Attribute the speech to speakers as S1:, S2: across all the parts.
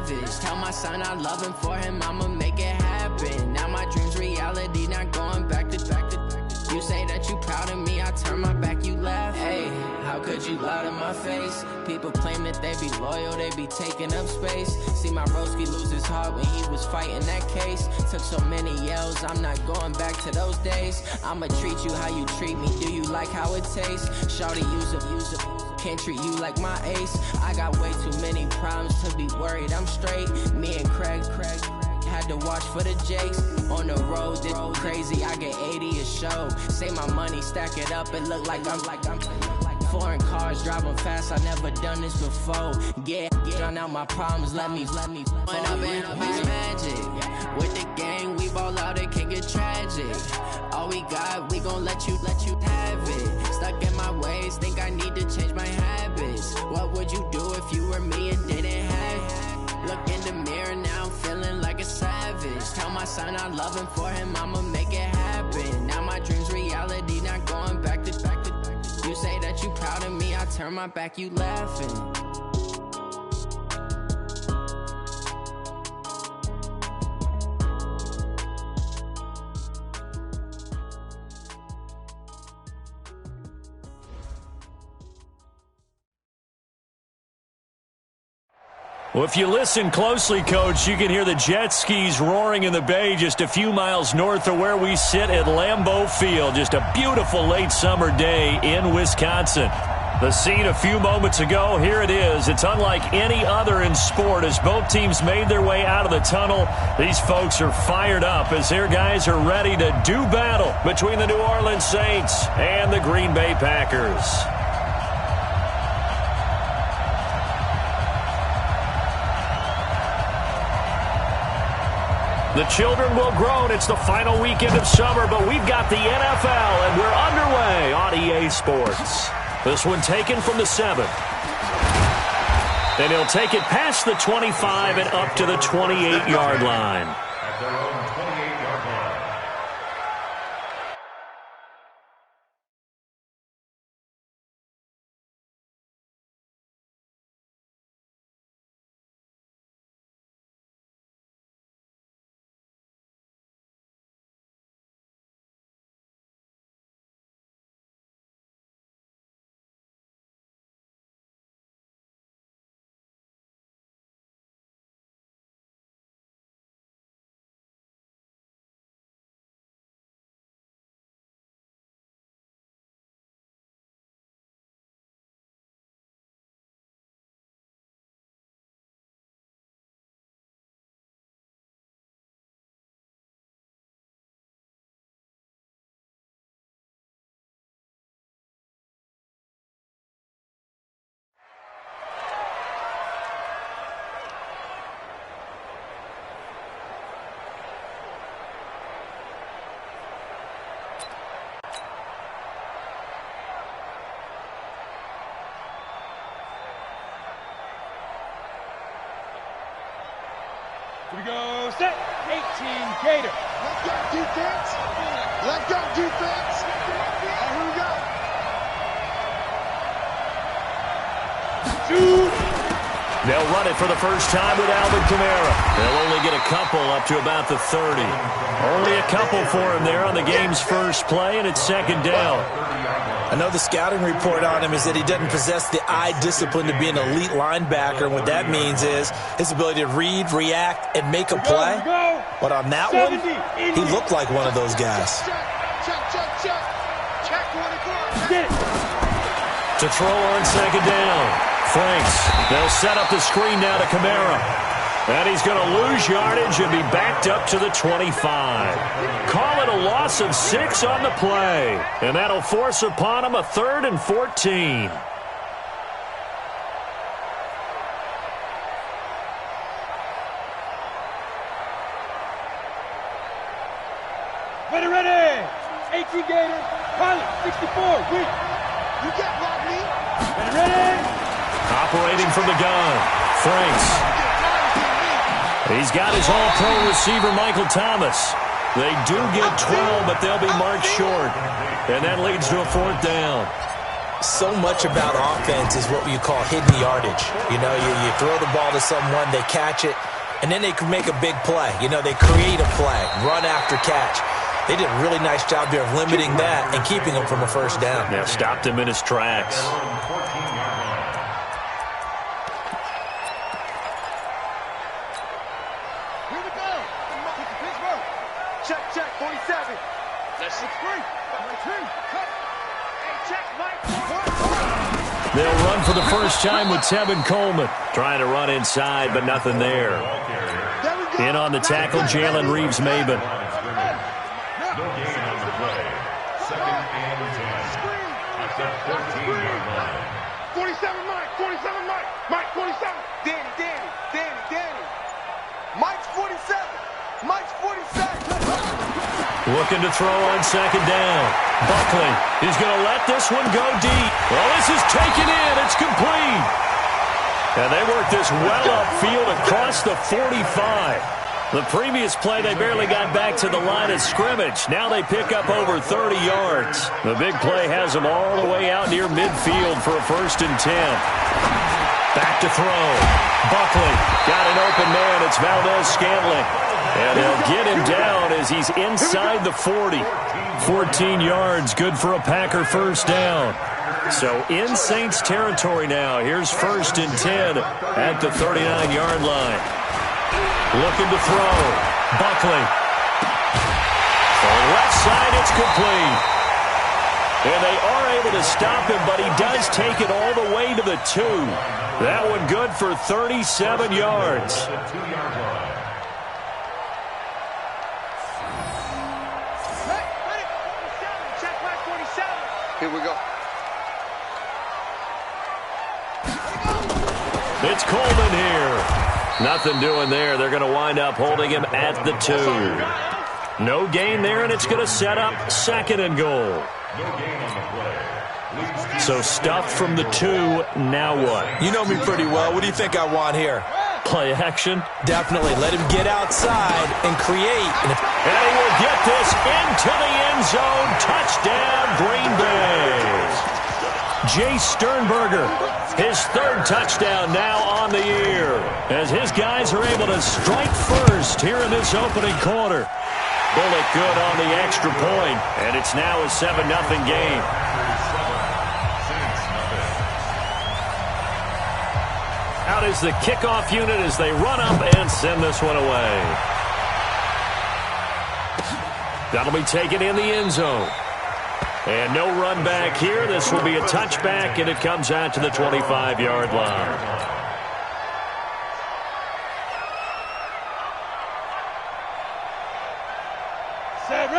S1: savage. Tell my son I love him, for him I'ma make it happen. Now my dream's reality, not going back to. You say that you proud of me, I turn my back, you laugh. Hey, how could you lie to my face? People claim that they be loyal, they be taking up space. See my broski lose his heart when he was fighting that case. Took so many yells, I'm not going back to those days. I'ma treat you how you treat me, do you like how it tastes? Shawty, use up, can't treat you like my ace. I got way too many problems to be worried, I'm straight. Me and Craig had to watch for the Jakes. On the road, this crazy, I get 80 a show. Say my money, stack it up, it look like I'm foreign cars, driving fast, I never done this before. Yeah, drown out my problems, let me point up and magic. With the gang, we ball out, it can get tragic. All we got, we gon' let you have it. Stuck in my ways, think I need to change my habits. What would you do if you were me and didn't have it? Look in the mirror, now I'm feeling like a savage. Tell my son I love him, for him I'ma make it happen. Now my dream's reality, not going back to. You say that you proud of me, I turn my back, you laughing.
S2: Well, if you listen closely, Coach, you can hear the jet skis roaring in the bay just a few miles north of where we sit at Lambeau Field. Just a beautiful late summer day in Wisconsin. The scene a few moments ago, here it is. It's unlike any other in sport as both teams made their way out of the tunnel. These folks are fired up as their guys are ready to do battle between the New Orleans Saints and the Green Bay Packers. The children will groan. It's the final weekend of summer, but we've got the NFL, and we're underway on EA Sports. This one taken from the 7. And he'll take it past the 25 and up to the 28-yard line.
S3: At their own 28-yard line.
S4: Here we go, set, 18, Gator.
S5: Let's go defense. Let's go defense. Here we go.
S4: Two.
S2: They'll run it for the first time with Alvin Kamara. They'll only get a couple up to about the 30. Only a couple for him there on the game's first play, and it's second down.
S6: I know the scouting report on him is that he doesn't possess the eye discipline to be an elite linebacker. And what that means is his ability to read, react, and make a play. But on that one, he looked like one of those guys.
S2: To throw on second down. Franks. They'll set up the screen now to Kamara. And he's going to lose yardage and be backed up to the 25. Call it a loss of 6 on the play. And that'll force upon him a 3rd and 14.
S4: Ready. 18 Gator. Pilot, 64. Weak.
S5: You get Rodney.
S4: Ready.
S2: Operating from the gun. Franks. He's got his all-pro receiver, Michael Thomas. They do get 12, but they'll be marked short. And that leads to a 4th down.
S6: so much about offense is what you call hidden yardage. You know, you throw the ball to someone, they catch it, and then they can make a big play. You know, they create a play, run after catch. They did a really nice job here of limiting that and keeping him from a first down.
S2: Yeah, stopped him in his tracks.
S5: Here we go. Pittsburgh. Check, 47. That's 6-3.
S2: They'll run for the first time with Tevin Coleman. Trying to run inside, but nothing there. In on the tackle, Jalen Reeves-Maybin.
S3: No gain on the play. 2nd and 10. At the 14-yard line.
S5: 47 Mike, 47 Mike. Mike 47. Danny. Mike's 47. Mike's 47.
S2: Looking to throw on 2nd down. Buckley is going to let this one go deep. Well, this is taken in. It's complete. And they work this well upfield across the 45. The previous play, they barely got back to the line of scrimmage. Now they pick up over 30 yards. The big play has them all the way out near midfield for a 1st and 10. Back to throw. Buckley got an open man. It's Valdez-Scantling. And they'll get him down as he's inside the 40. 14 yards, good for a Packer first down. So in Saints territory now. Here's 1st and 10 at the 39-yard line. Looking to throw. Buckley. For the left side, it's complete. And they are able to stop him, but he does take it all the way to the 2. That one good for 37 yards.
S5: Here we go.
S2: It's Coleman here. Nothing doing there. They're going to wind up holding him at the 2. No gain there, and it's going to set up 2nd and goal. So stuffed from the 2. Now what?
S6: You know me pretty well. What do you think I want here?
S2: Play action.
S6: Definitely. Let him get outside and create.
S2: And he will get this into the end zone. Touchdown, Green Bay. Jace Sternberger, his 3rd touchdown now on the year, as his guys are able to strike first here in this opening quarter. Bullock good on the extra point, and it's now a 7-0 game. Out is the kickoff unit as they run up and send this one away. That'll be taken in the end zone. And no run back here. This will be a touchback, and it comes out to the 25-yard line.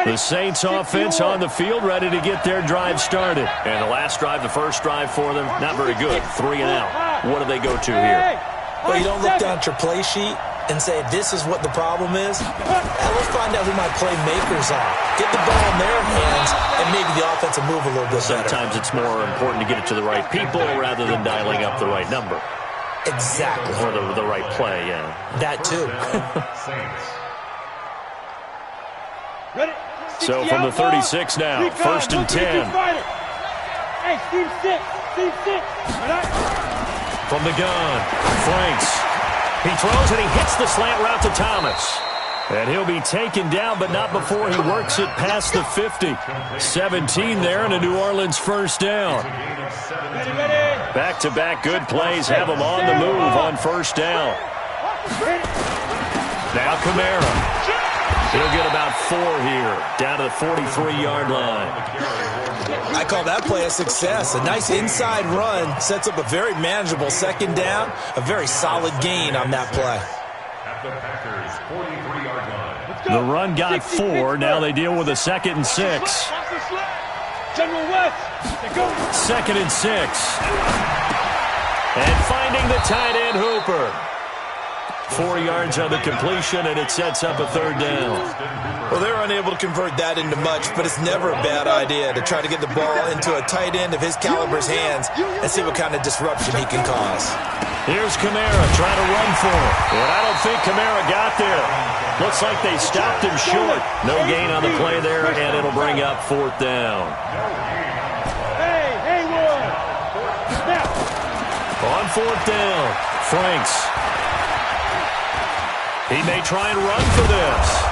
S2: The Saints offense on the field, ready to get their drive started. And the last drive, the first drive for them, not very good. 3 and out. What do they go to here?
S6: Well, you don't look down at your play sheet and say, this is what the problem is. Let's find out who my playmakers are. Get the ball in their hands, and maybe the offense will move a little bit better.
S2: Sometimes it's more important to get it to the right people rather than dialing up the right number.
S6: Exactly.
S2: Or the right play, yeah.
S6: That too.
S2: So from the 36 now, 1st and 10.
S4: Hey, Steve 6.
S2: From the gun, Franks. He throws and he hits the slant route to Thomas. And he'll be taken down, but not before he works it past the 50. 17 there and a New Orleans first down. Back-to-back good plays have him on the move on first down. Now Kamara. He'll get about 4 here, down to the 43-yard line.
S6: I call that play a success. A nice inside run sets up a very manageable 2nd down, a very solid gain on that play.
S3: At the Packers' 43-yard line.
S2: The run got 4. Now they deal with a 2nd and 6.
S4: General West.
S2: 2nd and 6. And finding the tight end, Hooper. 4 yards on the completion, and it sets up a 3rd down.
S6: Well, they're unable to convert that into much, but it's never a bad idea to try to get the ball into a tight end of his caliber's hands and see what kind of disruption he can cause.
S2: Here's Kamara trying to run for it. And I don't think Kamara got there. Looks like they stopped him short. No gain on the play there, and it'll bring up 4th down.
S4: Hey, Haywood.
S2: on fourth down. Franks. He may try and run for this.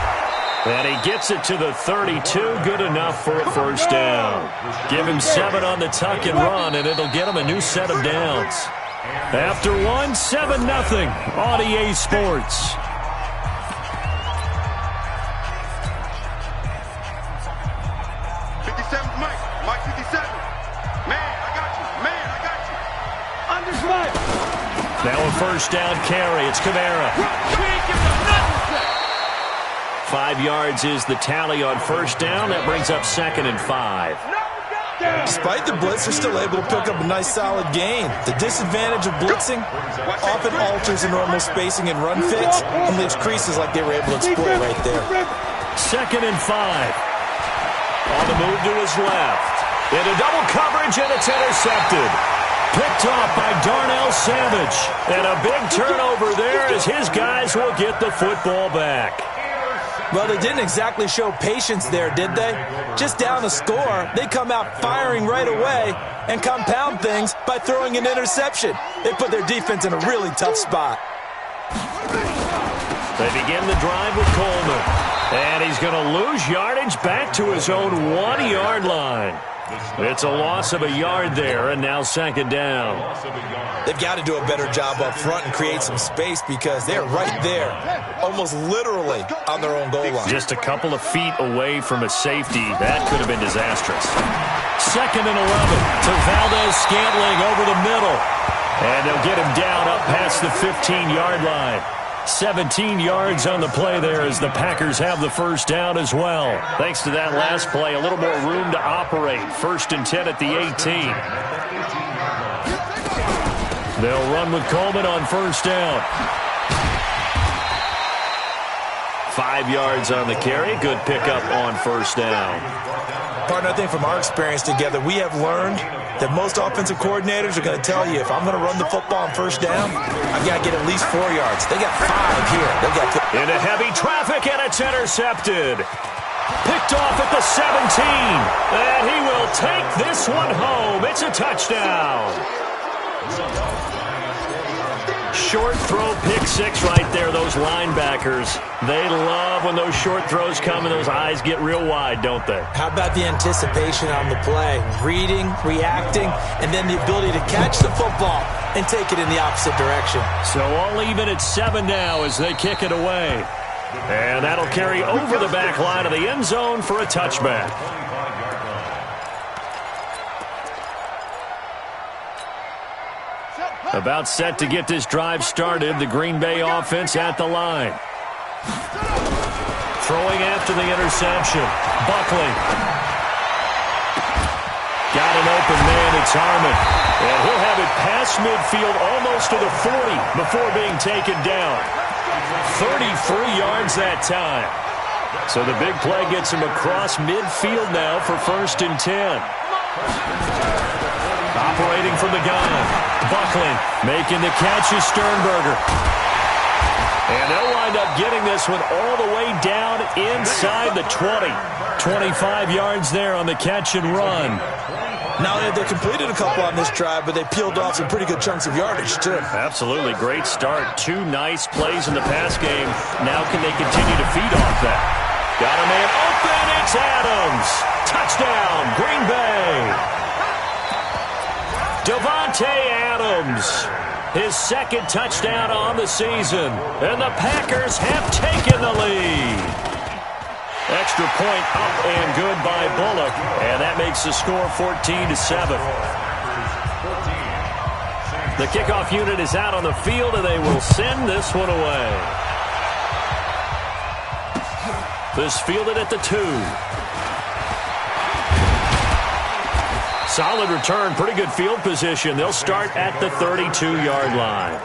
S2: And he gets it to the 32. Good enough for a first down. Give him 7 on the tuck and run, and it'll get him a new set of downs. After one, 7-0 on EA Sports.
S5: Mike 57. Man, I got you.
S2: Now a first down carry. It's Kamara. 5 yards is the tally on first down. That brings up 2nd and 5.
S6: Despite the blitz, they're still able to pick up a nice solid gain. The disadvantage of blitzing often alters the normal spacing and run fits and leaves creases like they were able to exploit right there.
S2: 2nd and 5. On the move to his left. Into double coverage, and it's intercepted. Picked off by Darnell Savage. And a big turnover there as his guys will get the football back.
S6: Well, they didn't exactly show patience there, did they? Just down a score, they come out firing right away and compound things by throwing an interception. They put their defense in a really tough spot.
S2: They begin the drive with Coleman. And he's going to lose yardage back to his own 1-yard line. It's a loss of a yard there, and now 2nd down.
S6: They've got to do a better job up front and create some space because they're right there, almost literally on their own goal line.
S2: Just a couple of feet away from a safety. That could have been disastrous. 2nd and 11 to Valdez-Scantling over the middle. And they'll get him down up past the 15-yard line. 17 yards on the play there as the Packers have the first down as well. Thanks to that last play, a little more room to operate. 1st and 10 at the 18. They'll run with Coleman on first down. 5 yards on the carry. Good pickup on first down.
S6: Partner, I think from our experience together, we have learned that most offensive coordinators are going to tell you, if I'm going to run the football on first down, I've got to get at least 4 yards. They got 5 here. They got
S2: into heavy traffic, and it's intercepted. Picked off at the 17. And he will take this one home. It's a touchdown. Short throw, pick 6 right there. Those linebackers, they love when those short throws come and those eyes get real wide, don't they?
S6: How about the anticipation on the play? Reading, reacting, and then the ability to catch the football and take it in the opposite direction.
S2: So all even at 7 now as they kick it away. And that'll carry over the back line of the end zone for a touchback. About set to get this drive started. The Green Bay offense at the line. Throwing after the interception. Buckley. Got an open man. It's Harmon. And he'll have it past midfield almost to the 40 before being taken down. 33 yards that time. So the big play gets him across midfield now for 1st and 10. Operating from the gun. Buckley making the catch is Sternberger. And they'll wind up getting this one all the way down inside the 20. 25 yards there on the catch and run.
S6: Now they completed a couple on this drive, but they peeled off some pretty good chunks of yardage, too.
S2: Absolutely. Great start. 2 nice plays in the pass game. Now can they continue to feed off that? Got a man open. It's Adams. Touchdown, Green Bay. Davante Adams, his 2nd touchdown on the season, and the Packers have taken the lead. Extra point up and good by Bullock, and that makes the score 14-7. The kickoff unit is out on the field, and they will send this one away. This fielded at the 2. Solid return, pretty good field position. They'll start at the 32-yard line.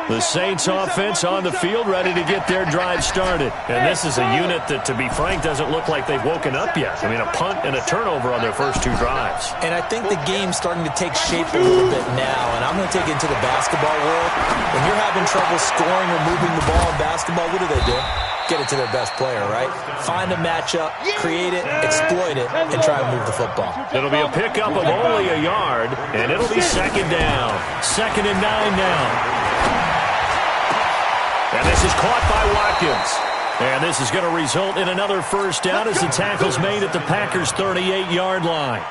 S2: The Saints offense on the field ready to get their drive started. And this is a unit that, to be frank, doesn't look like they've woken up yet. I mean, a punt and a turnover on their first 2 drives.
S6: And I think the game's starting to take shape a little bit now. And I'm going to take it into the basketball world. When you're having trouble scoring or moving the ball in basketball, what do? get it to their best player, right? Find a matchup, create it, exploit it, and try and move the football.
S2: It'll be a pickup of only a yard, and it'll be second down. 2nd and 9 now. And this is caught by Watkins. And this is going to result in another first down as the tackle's made at the Packers' 38-yard line.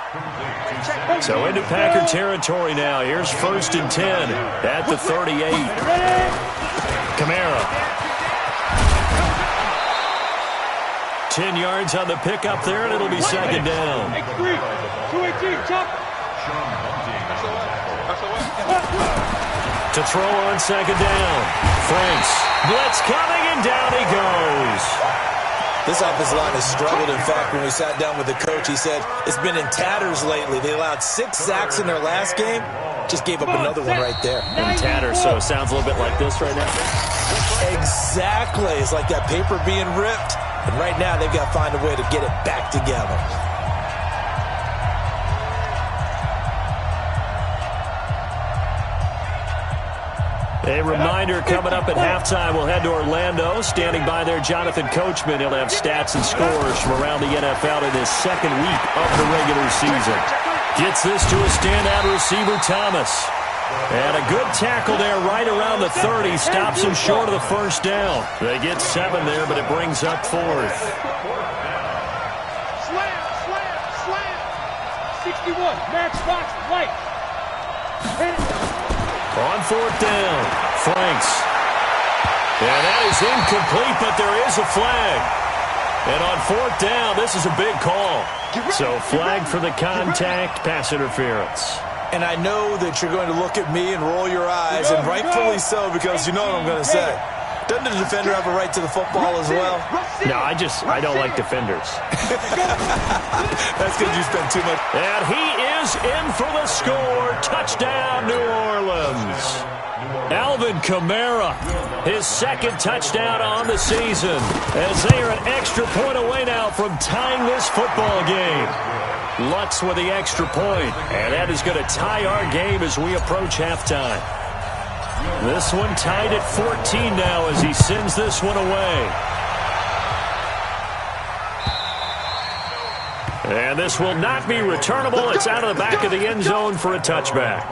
S2: So into Packer territory now. Here's 1st and 10 at the 38. Kamara. 10 yards on the pickup there, and it'll be second down.
S4: 218, chop.
S2: To throw on second down. Franks. Blitz coming, and down he goes.
S6: This offensive line has struggled. In fact, when we sat down with the coach, he said it's been in tatters lately. They allowed 6 sacks in their last game. Just gave up another one right there.
S2: In tatters, so it sounds a little bit like this right now.
S6: Exactly. It's like that paper being ripped. And right now, they've got to find a way to get it back together.
S2: A reminder coming up at halftime. We'll head to Orlando. Standing by there, Jonathan Coachman. He'll have stats and scores from around the NFL in his second week of the regular season. Gets this to a standout receiver, Thomas. And a good tackle there right around the 30. Stops him short of the first down. They get 7 there, but it brings up 4th.
S4: Slam, slam, slam. 61, match box, light.
S2: On 4th down, Franks. And that is incomplete, but there is a flag. And on 4th down, this is a big call. So flag for the contact, pass interference.
S6: And I know that you're going to look at me and roll your eyes, and rightfully so, because you know what I'm going to say. Doesn't the defender have a right to the football as well?
S2: No, I don't like defenders.
S6: That's because you spend too much.
S2: And he is in for the score. Touchdown, New Orleans. Alvin Kamara, his 2nd touchdown on the season, as they are an extra point away now from tying this football game. Lutz with the extra point, and that is going to tie our game as we approach halftime. This one tied at 14 now as he sends this one away. And this will not be returnable. It's out of the back of the end zone for a touchback.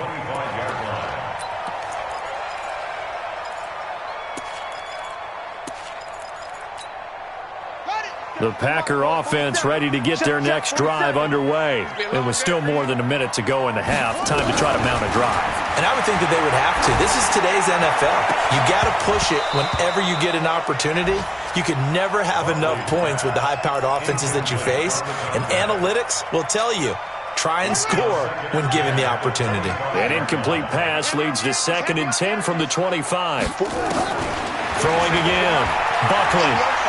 S2: The Packer offense ready to get their next drive underway. It was still more than a minute to go in the half. Time to try to mount a drive.
S6: And I would think that they would have to. This is today's NFL. You got to push it whenever you get an opportunity. You can never have enough points with the high-powered offenses that you face. And analytics will tell you, try and score when given the opportunity.
S2: An incomplete pass leads to 2nd and 10 from the 25. Throwing again. Buckley.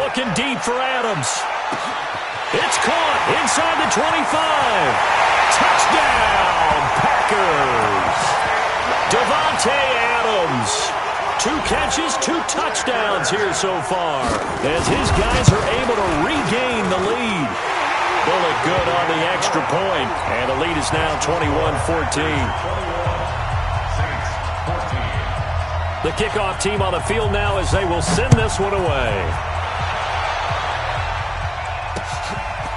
S2: Looking deep for Adams. It's caught inside the 25. Touchdown, Packers. Davante Adams. 2 catches, 2 touchdowns here so far, as his guys are able to regain the lead. Bullet good on the extra point, and the lead is now 21-14. The kickoff team on the field now as they will send this one away.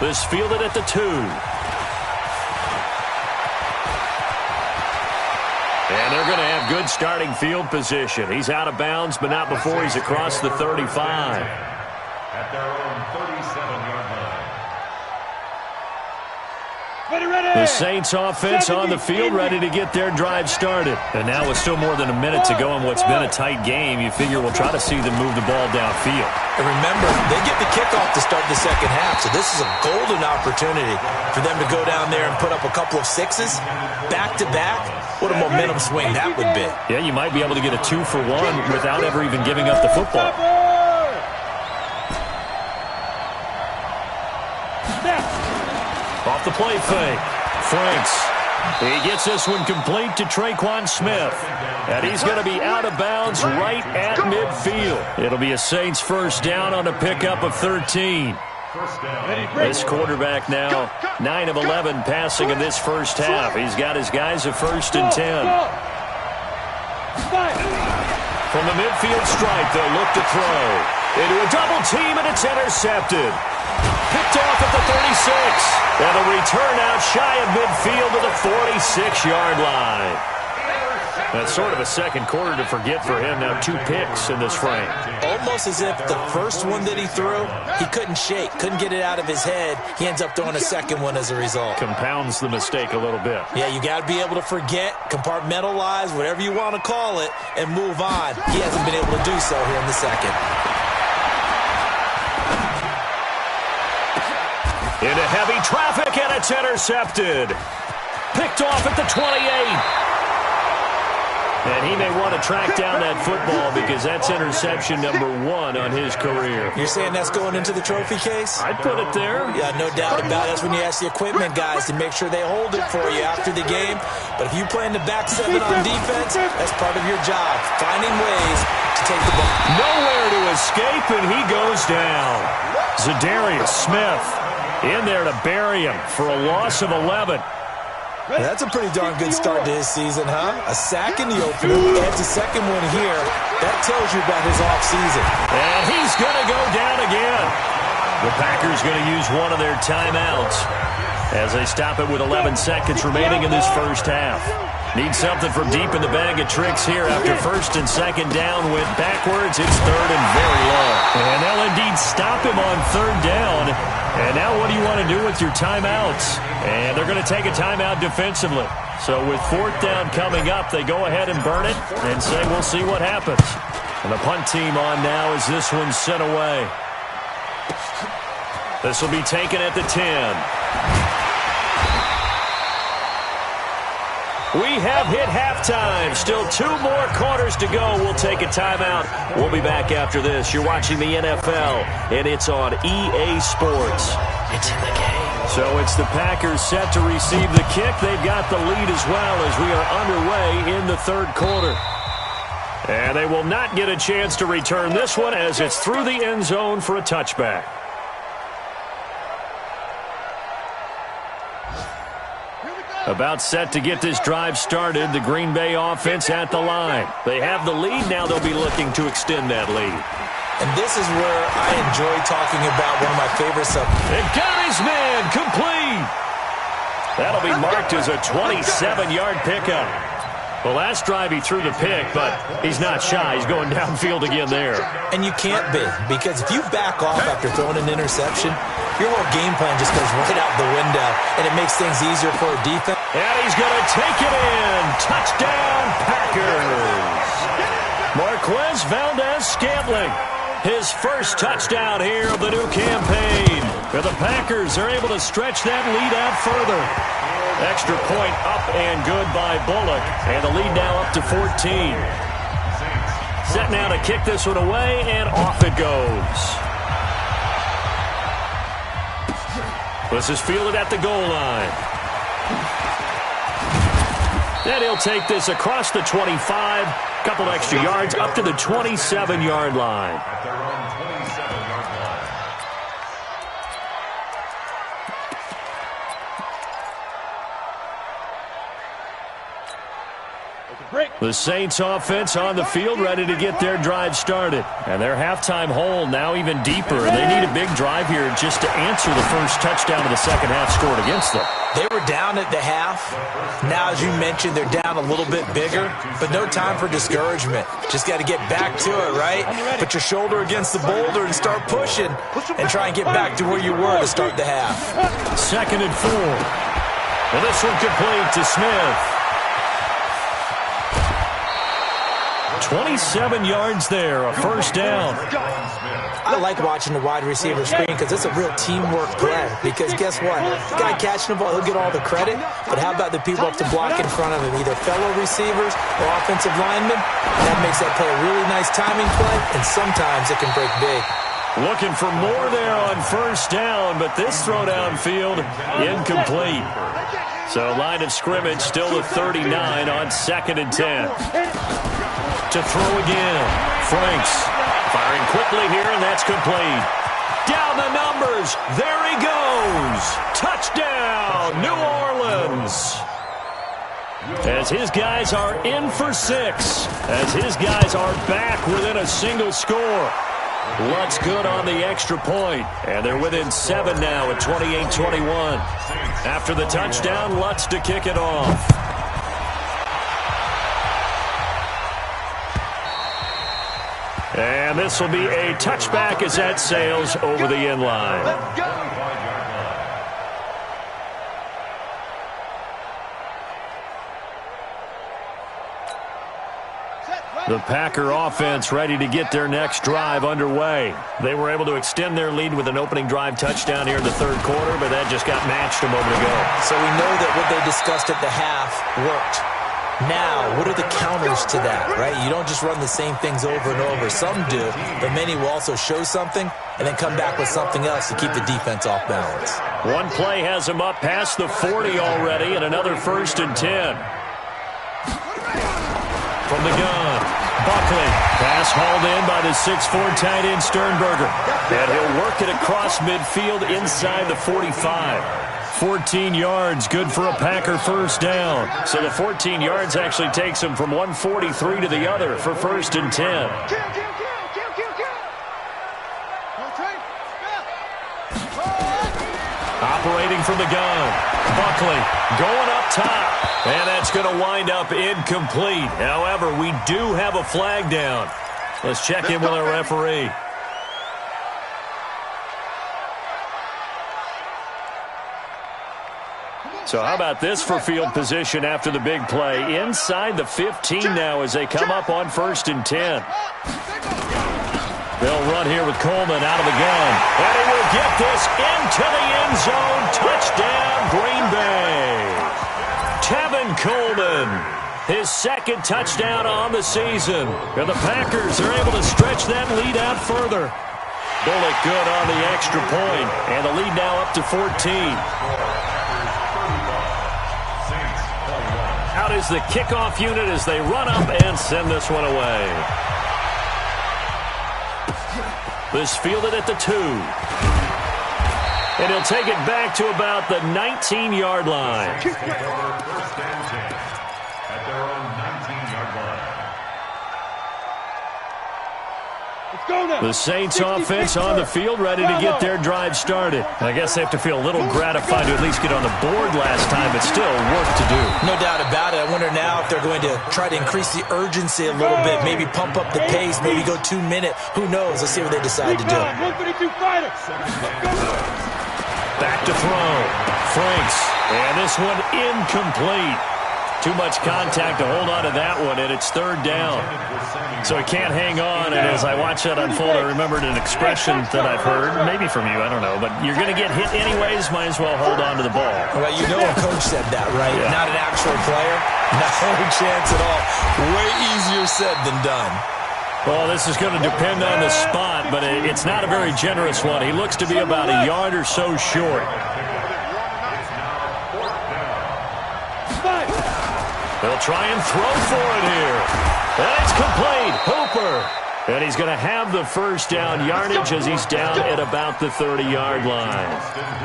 S2: This fielded at the 2. And they're going to have good starting field position. He's out of bounds, but not before he's across the 35.
S3: At their own 37-yard line.
S2: The Saints offense on the field ready to get their drive started. And now with still more than a minute to go in what's been a tight game, you figure we'll try to see them move the ball downfield.
S6: And remember, they get the kickoff to start the second half, so this is a golden opportunity for them to go down there and put up a couple of 6s back-to-back. What a momentum swing that would be.
S2: Yeah, you might be able to get a 2-for-1 without ever even giving up the football. Off the play fake. Franks. He gets this one complete to Traquan Smith. And he's going to be out of bounds right at midfield. It'll be a Saints first down on a pickup of 13. This quarterback now 9 of 11 passing in this first half. He's got his guys a 1st and 10. From the midfield stripe, they'll look to throw. Into a double team, and it's intercepted. Picked off at the 36. And a return out shy of midfield to the 46-yard line. That's sort of a second quarter to forget for him. Now 2 picks in this frame.
S6: Almost as if the first one that he threw, he couldn't shake, couldn't get it out of his head. He ends up throwing a second one as a result.
S2: Compounds the mistake a little bit.
S6: Yeah, you got to be able to forget, compartmentalize, whatever you want to call it, and move on. He hasn't been able to do so here in the second.
S2: Into heavy traffic, and it's intercepted. Picked off at the 28. And he may want to track down that football because that's interception number 1 on his career.
S6: You're saying that's going into the trophy case?
S2: I'd put it there.
S6: Yeah, no doubt about it. That's when you ask the equipment guys to make sure they hold it for you after the game. But if you play in the back 7 on defense, that's part of your job, finding ways to take the ball.
S2: Nowhere to escape, and he goes down. Zadarius Smith in there to bury him for a loss of 11.
S6: That's a pretty darn good start to his season, huh? A sack in the opener, adds a second one here. That tells you about his offseason.
S2: And he's going to go down again. The Packers going to use one of their timeouts as they stop it with 11 seconds remaining in this first half. Need something from deep in the bag of tricks here after first and second down went backwards. It's third and very long. And they'll indeed stop him on third down. And now what do you want to do with your timeouts? And they're going to take a timeout defensively. So with fourth down coming up, they go ahead and burn it and say we'll see what happens. And the punt team on now as this one's sent away. This will be taken at the 10. We have hit halftime. Still 2 more quarters to go. We'll take a timeout. We'll be back after this. You're watching the NFL, and it's on EA Sports. It's in the game. So it's the Packers set to receive the kick. They've got the lead as well as we are underway in the third quarter. And they will not get a chance to return this one as it's through the end zone for a touchback. About set to get this drive started. The Green Bay offense at the line. They have the lead. Now they'll be looking to extend that lead.
S6: And this is where I enjoy talking about one of my favorite subjects.
S2: It got his man complete. That'll be marked as a 27-yard pickup. The last drive he threw the pick, but he's not shy. He's going downfield again there.
S6: And you can't be, because if you back off after throwing an interception, your whole game plan just goes right out the window, and it makes things easier for a defense.
S2: And he's going to take it in. Touchdown, Packers. Marquez Valdez-Scantling. His first touchdown here of the new campaign. For the Packers, they're able to stretch that lead out further. Extra point up and good by Bullock. And the lead now up to 14. Set now to kick this one away, and off it goes. This is fielded at the goal line. And he'll take this across the 25. Couple extra yards up to the 27-yard line.
S3: At their own 27-yard line.
S2: The Saints offense on the field ready to get their drive started. And their halftime hole now even deeper. They need a big drive here just to answer the first touchdown of the second half scored against them.
S6: They were down at the half. Now, as you mentioned, they're down a little bit bigger, but no time for discouragement. Just got to get back to it, right? Put your shoulder against the boulder and start pushing and try and get back to where you were to start the half.
S2: 2nd and 4. And this one complete to Smith. 27 yards there, a first down.
S6: I like watching the wide receiver screen because it's a real teamwork play. Because guess what? The guy catching the ball, he'll get all the credit. But how about the people up to block in front of him, either fellow receivers or offensive linemen? That makes that play a really nice timing play, and sometimes it can break big.
S2: Looking for more there on first down, but this throw downfield incomplete. So line of scrimmage still at 39 on 2nd and 10. To throw again. Franks firing quickly here, and that's complete. Down the numbers. There he goes. Touchdown, New Orleans. as his guys are in for 6, as his guys are back within a single score. Lutz good on the extra point, and they're within 7 now at 28-21. After the touchdown, Lutz to kick it off. And this will be a touchback as that sails over the end line.
S5: Let's go.
S2: The Packer offense ready to get their next drive underway. They were able to extend their lead with an opening drive touchdown here in the third quarter, but that just got matched a moment ago.
S6: So we know that what they discussed at the half worked. Now, what are the counters to that, right? You don't just run the same things over and over. Some do, but many will also show something and then come back with something else to keep the defense off balance.
S2: One play has them up past the 40 already, and another 1st and 10. From the gun, Buckley. Pass hauled in by the 6'4" tight end Sternberger. And he'll work it across midfield inside the 45. 14 yards, good for a Packer first down. So the 14 yards actually takes him from one 43 to the other for 1st and 10. Operating from the gun, Buckley going up top, and that's going to wind up incomplete. However, we do have a flag down. Let's check in with our referee. So how about this for field position after the big play? Inside the 15 now as they come up on 1st and 10. They'll run here with Coleman out of the gun. And he will get this into the end zone. Touchdown, Green Bay. Tevin Coleman, his 2nd touchdown on the season. And the Packers are able to stretch that lead out further. Bullock good on the extra point. And the lead now up to 14. Out is the kickoff unit as they run up and send this one away. This fielded at the 2. And he'll take it back to about the 19-yard line.
S3: At their own 19-yard line.
S2: The Saints offense on the field ready to get their drive started. I guess they have to feel a little gratified to at least get on the board last time, but still work to do.
S6: No doubt about it. I wonder now if they're going to try to increase the urgency a little bit, maybe pump up the pace, maybe go 2 minute. Who knows? Let's see what they decide to do.
S2: Back to throw. Franks. And this one incomplete. Too much contact to hold on to that one, and it's 3rd down. So he can't hang on, and as I watch that unfold, I remembered an expression that I've heard, maybe from you, I don't know, but you're going to get hit anyways, might as well hold on to the ball.
S6: Well, you know a coach said that, right? Yeah. Not an actual player. No chance at all. Way easier said than done.
S2: Well, this is going to depend on the spot, but it's not a very generous one. He looks to be about a yard or so short. They'll try and throw for it here. That's complete. Hooper. And he's going to have the first down yardage as he's down at about the 30-yard line.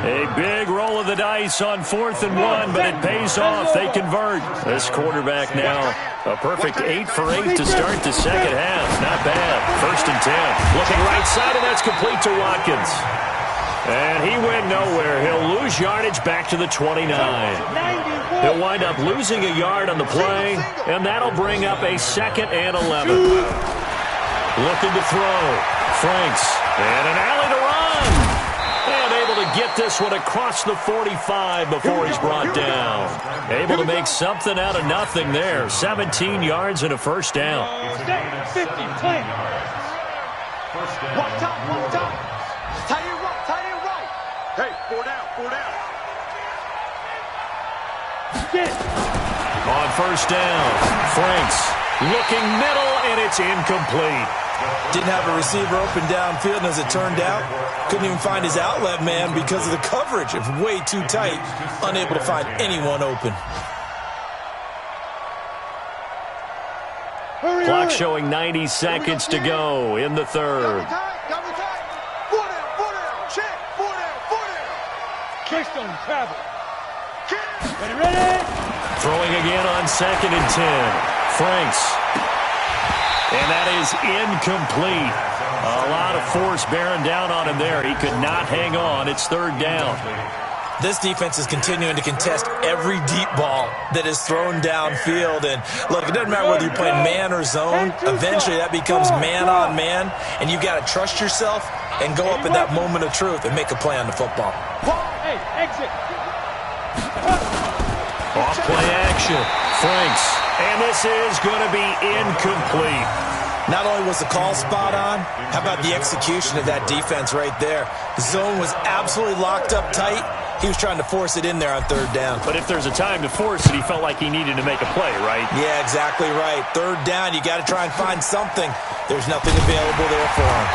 S2: A big roll of the dice on 4th and 1, but it pays off. They convert. This quarterback now a perfect 8 for 8 to start the second half. Not bad. 1st and 10. Looking right side, and that's complete to Watkins. And he went nowhere. He'll lose yardage back to the 29. He'll wind up losing a yard on the play, and that'll bring up a 2nd and 11. Looking to throw. Franks. And an alley to run. And able to get this one across the 45 before he's brought down. Able to make something out of nothing there. 17 yards and a first down.
S4: 50, clean.
S5: One time. Tight end right. Hey, 4 down.
S2: On first down, Franks looking middle, and it's incomplete.
S6: Didn't have a receiver open downfield, and as it turned out, couldn't even find his outlet man because of the coverage. It's way too tight, unable to find anyone open.
S2: Clock showing 90 seconds to go in the third.
S5: 4 down. Check. 4 down.
S4: Kickstone travel. Ready.
S2: Throwing again on 2nd and 10. Franks. And that is incomplete. A lot of force bearing down on him there. He could not hang on. It's 3rd down.
S6: This defense is continuing to contest every deep ball that is thrown downfield. And look, it doesn't matter whether you're playing man or zone. Eventually that becomes man on man. And you got to trust yourself and go up in that moment of truth and make a play on the football.
S4: Hey, exit.
S2: Off play action. Franks. And this is going to be incomplete.
S6: Not only was the call spot on, how about the execution of that defense right there? The zone was absolutely locked up tight. He was trying to force it in there on 3rd down.
S2: But if there's a time to force it, he felt like he needed to make a play, right?
S6: Yeah, exactly right. 3rd down, you got to try and find something. There's nothing available there for him.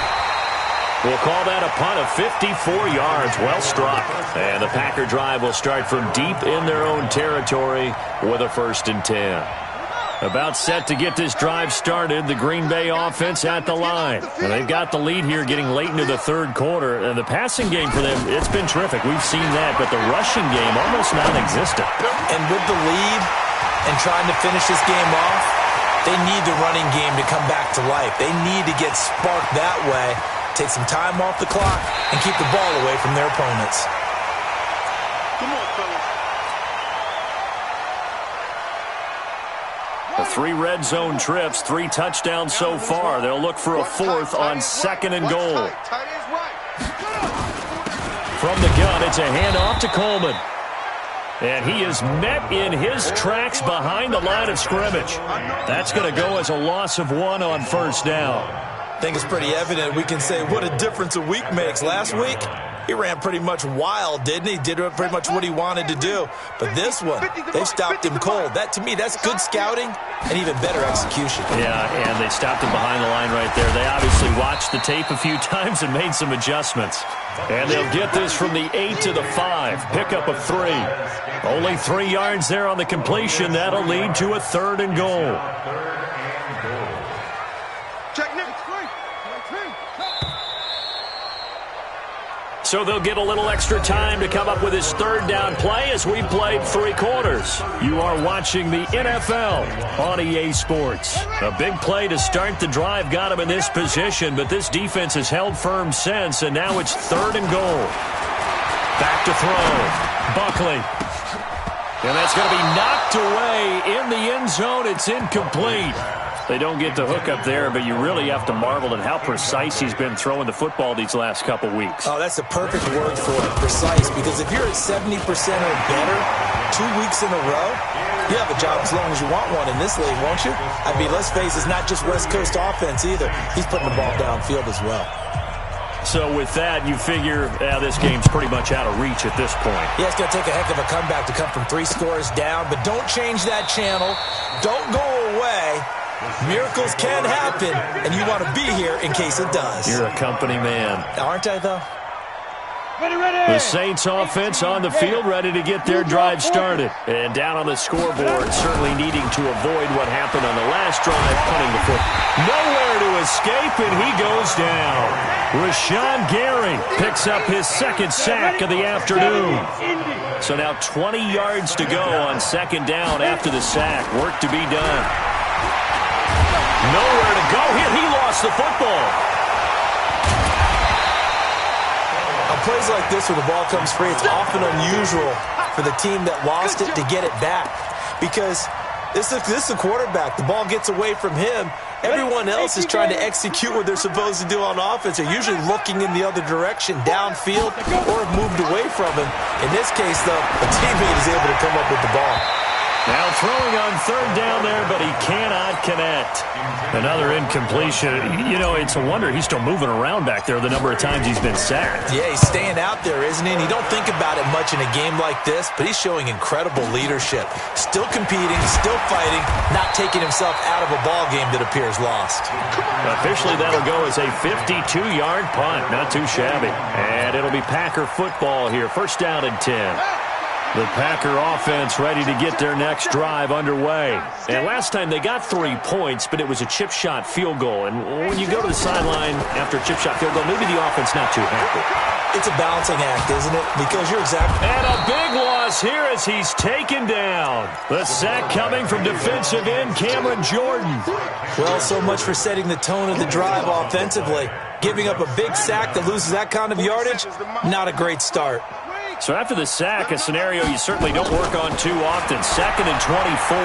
S2: We'll call that a punt of 54 yards. Well struck. And the Packer drive will start from deep in their own territory with a 1st and 10. About set to get this drive started, the Green Bay offense at the line. And they've got the lead here getting late into the 3rd quarter. And the passing game for them, it's been terrific. We've seen that, but the rushing game almost non-existent.
S6: And with the lead and trying to finish this game off, they need the running game to come back to life. They need to get sparked that way, take some time off the clock, and keep the ball away from their opponents.
S5: Come on, fellas.
S2: 3 red zone trips, 3 touchdowns so far. They'll look for a 4th on 2nd and goal. From the gun, it's a handoff to Coleman. And he is met in his tracks behind the line of scrimmage. That's going to go as a loss of 1 on 1st down.
S6: I think it's pretty evident. We can say what a difference a week makes. Last week, he ran pretty much wild, didn't he? Did pretty much what he wanted to do. But this one, they stopped him cold. That, to me, that's good scouting and even better execution.
S2: Yeah, and they stopped him behind the line right there. They obviously watched the tape a few times and made some adjustments. And they'll get this from the 8 to the 5. Pickup of 3. Only 3 yards there on the completion. That'll lead to a 3rd and goal. So they'll get a little extra time to come up with his 3rd down play as we played 3 quarters. You are watching the NFL on EA Sports. A big play to start the drive got him in this position, but this defense has held firm since, and now it's 3rd and goal. Back to throw. Buckley. And that's going to be knocked away in the end zone. It's incomplete. They don't get the hook up there, but you really have to marvel at how precise he's been throwing the football these last couple weeks.
S6: Oh, that's the perfect word for it, precise, because if you're at 70% or better 2 weeks in a row, you have a job as long as you want one in this league, won't you? I mean, let's face it, it's not just West Coast offense either. He's putting the ball downfield as well.
S2: So with that, you figure this game's pretty much out of reach at this point.
S6: Yeah, it's going to take a heck of a comeback to come from 3 scores down, but don't change that channel. Don't go away. Miracles can happen, and you want to be here in case it does.
S2: You're a company man.
S6: Aren't I, though?
S2: The Saints offense on the field, ready to get their drive started. And down on the scoreboard, certainly needing to avoid what happened on the last drive, punting the foot. Nowhere to escape, and he goes down. Rashawn Gary picks up his 2nd sack of the afternoon. So now 20 yards to go on 2nd down after the sack. Work to be done. Nowhere to go here. He lost the football.
S6: On plays like this where the ball comes free, it's often unusual for the team that lost it to get it back. Because this is a quarterback. The ball gets away from him. Everyone else is trying to execute what they're supposed to do on offense. They're usually looking in the other direction, downfield, or have moved away from him. In this case, though, a teammate is able to come up with the ball.
S2: Now throwing on 3rd down there, but he cannot connect. Another incompletion. You know, it's a wonder he's still moving around back there the number of times he's been sacked.
S6: Yeah, he's staying out there, isn't he? And you don't think about it much in a game like this, but he's showing incredible leadership. Still competing, still fighting, not taking himself out of a ball game that appears lost.
S2: Officially, that'll go as a 52-yard punt. Not too shabby. And it'll be Packer football here. 1st down and 10. The Packer offense ready to get their next drive underway. And last time they got 3 points, but it was a chip shot field goal. And when you go to the sideline after a chip shot field goal, maybe the offense not too happy.
S6: It's a balancing act, isn't it? Because you're exactly...
S2: And a big loss here as he's taken down. The sack coming from defensive end Cameron Jordan.
S6: Well, so much for setting the tone of the drive offensively. Giving up a big sack that loses that kind of yardage, not a great start.
S2: So after the sack, a scenario you certainly don't work on too often. 2nd and 24.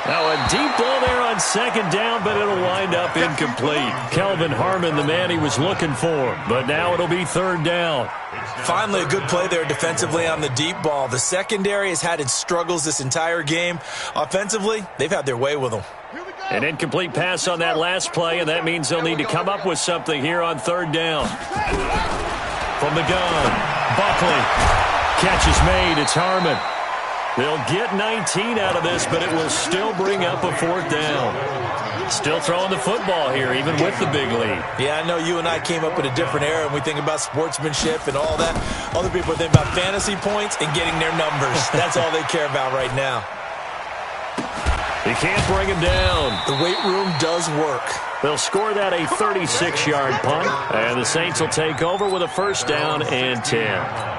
S2: Now a deep ball there on 2nd down, but it'll wind up incomplete. Kelvin Harmon, the man he was looking for, but now it'll be 3rd down.
S6: Finally, a good play there defensively on the deep ball. The secondary has had its struggles this entire game. Offensively, they've had their way with them.
S2: An incomplete pass on that last play, and that means they'll need to come up with something here on 3rd down. From the gun, Buckley. Catch is made. It's Harmon. They'll get 19 out of this, but it will still bring up a 4th down. Still throwing the football here, even with the big lead.
S6: Yeah, I know you and I came up in a different era, and we think about sportsmanship and all that. Other people think about fantasy points and getting their numbers. That's all they care about right now.
S2: They can't bring him down.
S6: The weight room does work.
S2: They'll score that a 36-yard punt, and the Saints will take over with a 1st down and 10.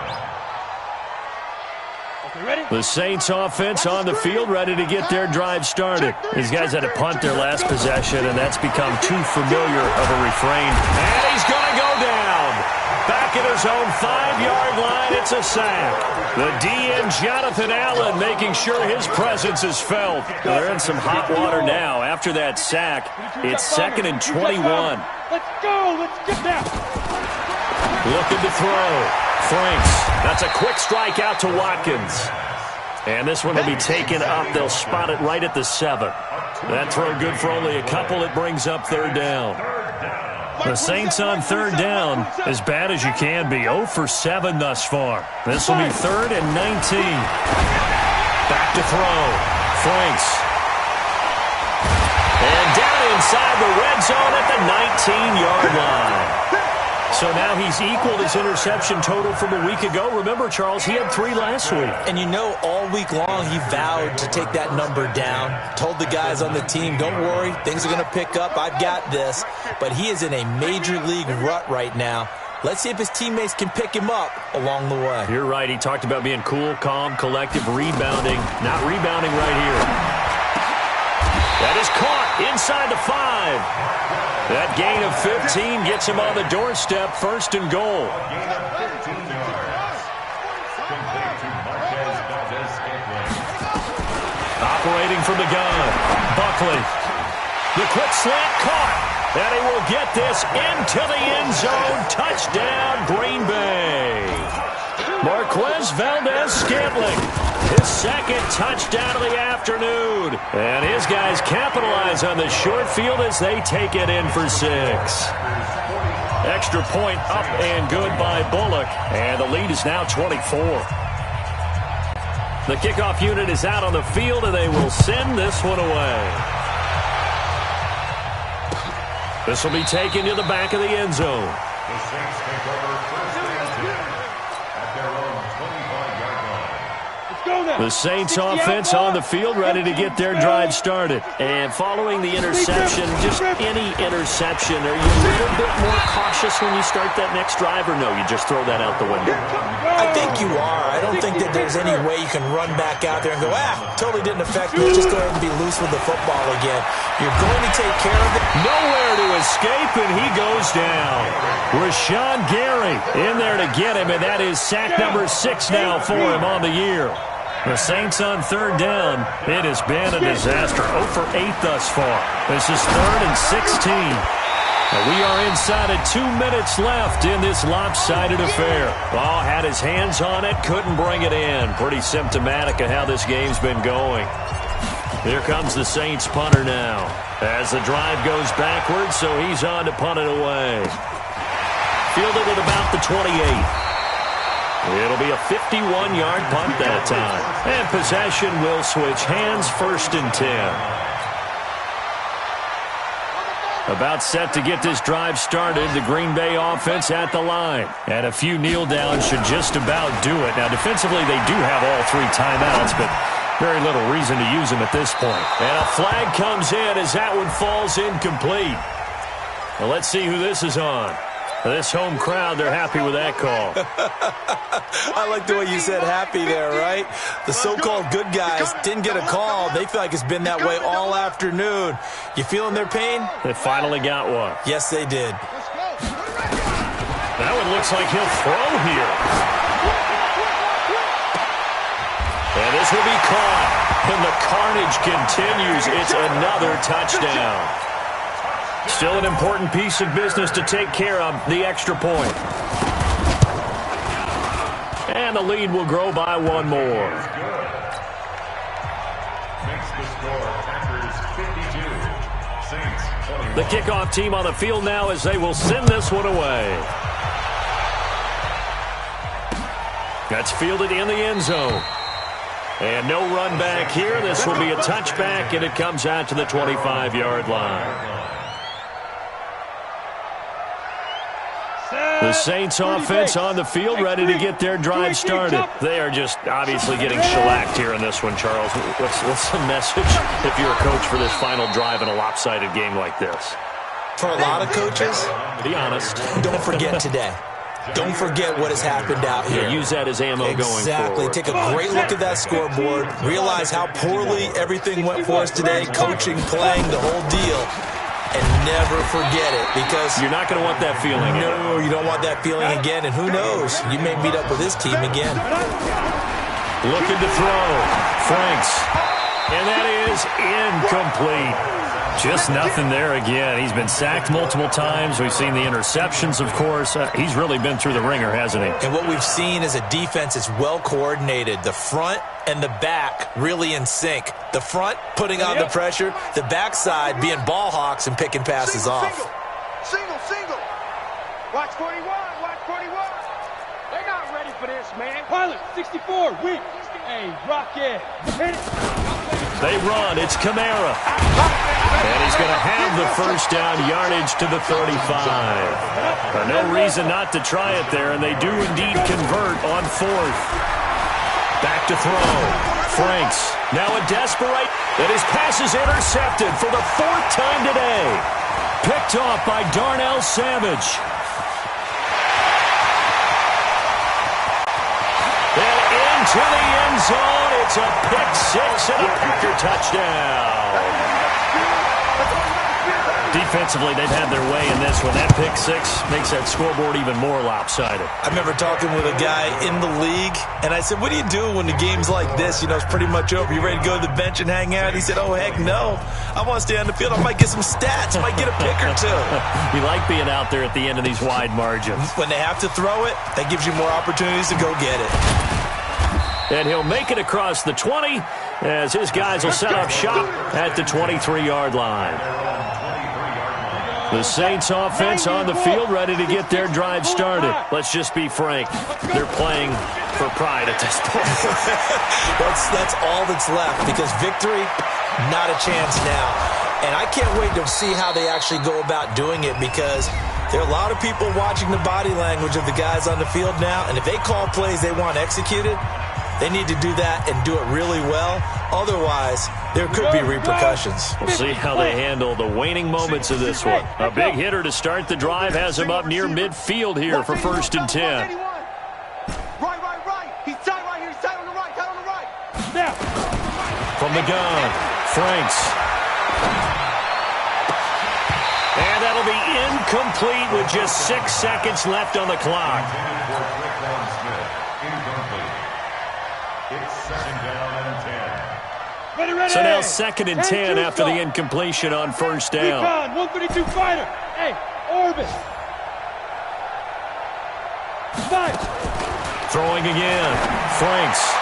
S2: The Saints offense on the field, ready to get their drive started. These guys had to punt their last possession, and that's become too familiar of a refrain. And he's going to go down. Back at his own 5-yard line, it's a sack. The DN, Jonathan Allen, making sure his presence is felt. They're in some hot water now. After that sack, it's 2nd and 21.
S4: Let's go. Let's get that.
S2: Looking to throw. Franks. That's a quick strike out to Watkins. And this one will be taken up. They'll spot it right at the 7. That throw good for only a couple. It brings up 3rd down. The Saints on 3rd down, as bad as you can be. 0 for 7 thus far. This will be 3rd and 19. Back to throw. Franks. And down inside the red zone at the 19-yard line. So now he's equaled his interception total from a week ago. Remember, Charles, he had 3 last week.
S6: And you know, all week long he vowed to take that number down. Told the guys on the team, don't worry, things are going to pick up. I've got this. But he is in a major league rut right now. Let's see if his teammates can pick him up along the way.
S2: You're right. He talked about being cool, calm, collective, rebounding. Not rebounding right here. That is caught inside the 5. That gain of 15 gets him on the doorstep, 1st and goal. Operating from the gun, Buckley. The quick slant caught. And he will get this into the end zone. Touchdown, Green Bay. Marquez Valdez-Scantling, his 2nd touchdown of the afternoon. And his guys capitalize on the short field as they take it in for 6. Extra point up and good by Bullock. And the lead is now 24. The kickoff unit is out on the field, and they will send this one away. This will be taken to the back of the end zone.
S3: The Saints take over 1st and 10 at their own 25-yard line.
S2: The Saints offense on the field, ready to get their drive started. And following the interception, just any interception, are you a little bit more cautious when you start that next drive, or no, you just throw that out the window?
S6: I think you are. I don't think that there's any way you can run back out there and go, totally didn't affect me. Just go ahead and be loose with the football again. You're going to take care of it.
S2: Nowhere to escape, and he goes down. Rashawn Gary in there to get him, and that is sack number 6 now for him on the year. The Saints on 3rd down. It has been a disaster. 0 for 8 thus far. This is 3rd and 16. And we are inside of 2 minutes left in this lopsided affair. Ball had his hands on it, couldn't bring it in. Pretty symptomatic of how this game's been going. Here comes the Saints punter now. As the drive goes backwards, so he's on to punt it away. Fielded at about the 28. It'll be a 51-yard punt that time. And possession will switch hands, 1st and 10. About set to get this drive started, the Green Bay offense at the line. And a few kneel downs should just about do it. Now, defensively, they do have all 3 timeouts, but very little reason to use them at this point. And a flag comes in as that one falls incomplete. Well, let's see who this is on. This home crowd, they're happy with that call.
S6: I like the way you said happy there, right? The so-called good guys didn't get a call. They feel like it's been that way all afternoon. You feeling their pain?
S2: They finally got one.
S6: Yes, they did.
S2: Now it looks like he'll throw here. And this will be caught. And the carnage continues. It's another touchdown. Still an important piece of business to take care of, the extra point. And the lead will grow by one more.
S3: Makes the score Packers 52, Saints 21.
S2: The kickoff team on the field now as they will send this one away. That's fielded in the end zone. And no run back here. This will be a touchback, and it comes out to the 25-yard line. The Saints offense on the field, ready to get their drive started. They are just obviously getting shellacked here in this one, Charles. What's the message if you're a coach for this final drive in a lopsided game like this?
S6: For a lot of coaches,
S2: Be honest.
S6: don't forget today. Don't forget what has happened out here.
S2: Yeah, use that as ammo going forward.
S6: Exactly. Take a great look at that scoreboard. Realize how poorly everything went for us today. Coaching, playing, the whole deal. And never forget it, because
S2: You're not going to want that feeling again.
S6: no, you don't want that feeling again. And who knows? You may meet up with this team again.
S2: Looking to throw. Franks. And that is incomplete. Just nothing there again. He's been sacked multiple times. We've seen the interceptions, of course. He's really been through the ringer, hasn't he?
S6: And what we've seen is a defense that's well coordinated. The front and the back really in sync. The front putting on the pressure. The backside being ball hawks and picking passes off.
S5: Single. Watch 41. Watch 41.
S4: They're not ready for this, man. Pilot, 64, weak. Hey, Rocket. Hit it.
S2: They run. It's Kamara. And he's going to have the first down yardage to the 35. No reason not to try it there, and they do indeed convert on fourth. Back to throw. Franks. Now a desperate. And his pass is intercepted for the fourth time today. Picked off by Darnell Savage. And into the end zone. It's a pick six and a Packer touchdown. Defensively, they've had their way in this one. That pick six makes that scoreboard even more lopsided.
S6: I remember talking with a guy in the league, and I said, what do you do when the game's like this? You know, it's pretty much over. You ready to go to the bench and hang out? He said, oh, heck no. I want to stay on the field. I might get some stats. I might get a pick or two.
S2: You like being out there at the end of these wide margins.
S6: When they have to throw it, that gives you more opportunities to go get it.
S2: And he'll make it across the 20 as his guys will set up shop at the 23-yard line. The Saints offense on the field, ready to get their drive started. Let's just be frank. They're playing for pride at this point.
S6: That's all that's left, because victory, not a chance now. And I can't wait to see how they actually go about doing it, because there are a lot of people watching the body language of the guys on the field now, and if they call plays they want executed, they need to do that and do it really well. Otherwise, there could be repercussions.
S2: We'll see how they handle the waning moments of this one. A big hitter to start the drive has him up near midfield here for 1st and 10.
S5: Right. He's tight right here. He's tight on the right.
S4: Now.
S2: From the gun, Franks. And that'll be incomplete with just 6 seconds left on the clock.
S3: It's 2nd down and 10.
S4: Ready.
S2: So now 2nd and 10 after the incompletion on 1st down.
S4: Recon, 132 fighter. Hey, Orbit. 5.
S2: Throwing again, Franks.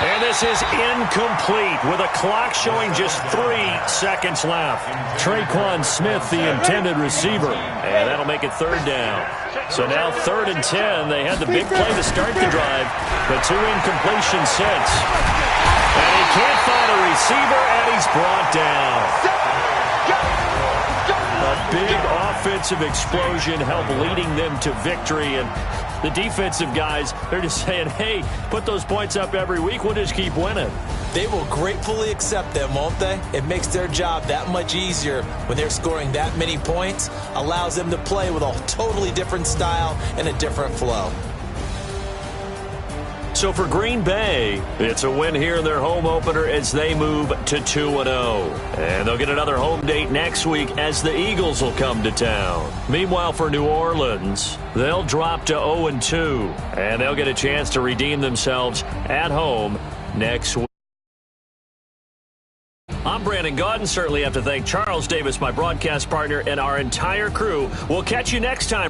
S2: And this is incomplete with a clock showing just 3 seconds left. Traquan Smith, the intended receiver. And that'll make it 3rd down. So now 3rd and 10. They had the big play to start the drive, but 2 incompletions since. And he can't find a receiver, and he's brought down. A big offensive explosion helped leading them to victory, and the defensive guys, they're just saying, hey, put those points up every week, we'll just keep winning.
S6: They will gratefully accept them, won't they? It makes their job that much easier when they're scoring that many points, allows them to play with a totally different style and a different flow.
S2: So for Green Bay, it's a win here in their home opener as they move to 2-0. And they'll get another home date next week as the Eagles will come to town. Meanwhile, for New Orleans, they'll drop to 0-2. And they'll get a chance to redeem themselves at home next week. I'm Brandon Gaudin. Certainly have to thank Charles Davis, my broadcast partner, and our entire crew. We'll catch you next time.